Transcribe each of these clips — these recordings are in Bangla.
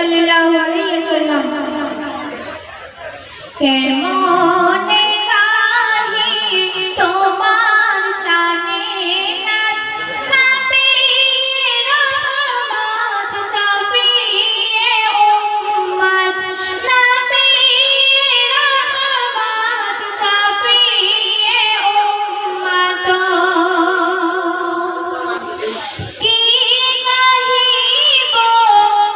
সাল্লাল্লাহু আলাইহি ওয়াসাল্লাম কেমনে গাহি তোমার শানে নবী রহমত শফিয়ে উম্মত নবী রহমত শফিয়ে উম্মত কি গাহিব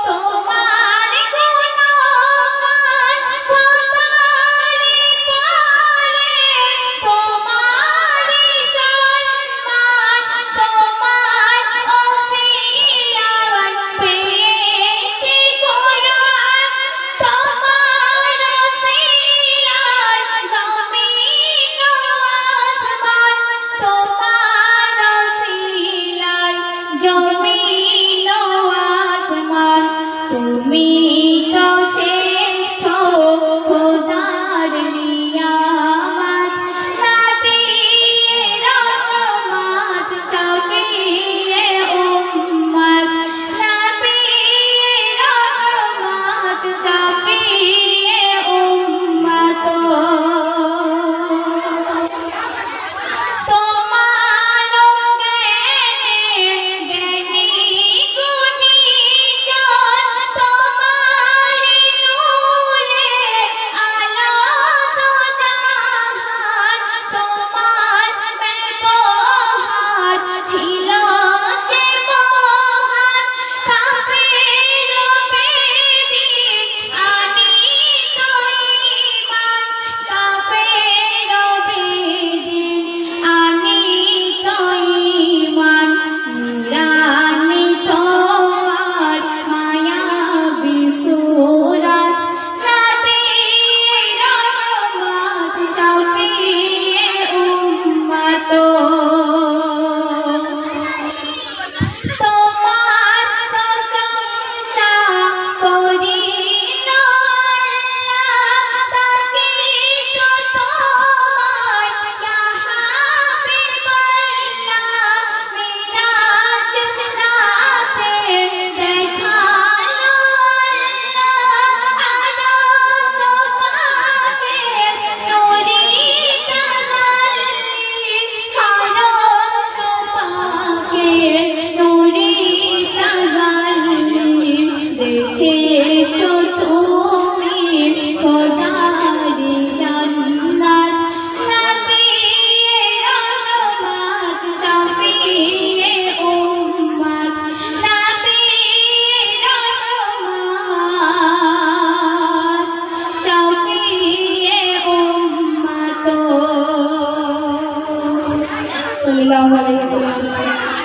তোমার গুণগান খোদারি পারে তোমারি সম্মান তোমার ওসিলাত পেয়েছি কুরআন তোমার ওসিলাত জমিন ও আসমান তোমার ওসিলাত জমিন ও আসমান তুমি তো শ্রেষ্ঠ খোদার নিয়ামত নবী রহমত শফিয়ে উম্মত নবী রহমত শফিয়ে উম্মত তোমার জ্ঞানে জ্ঞানী গুণী জন তোমারি নূরে আলো তো জাহান তোমার ব্যবহার ছিল যে মহান কাফের ও বেদিন আনিত ঈমান কাফের ও বেদিন আনিত ঈমান নুরানি তোমার মায়াবী সূরত নবী রহমত শফিয়ে উম্মত তোমার প্রশংসা করিল আল্লাহ তাকে তো তোমার ইয়া হাবিবাল্লাহ মিরাজ রাতে দেখালো আল্লাহ আরশ পাকে নূরি তাজাল্লি আরশ পাকে নূরি তাজাল্লি দেখেছো তুমি খোদারি জান্নাত নবী রহমত শফিয়ে উম্মত নবী রহমত শফিয়ে উম্মত সাল্লাল্লাহু আলাইহি ওয়াসাল্লাম।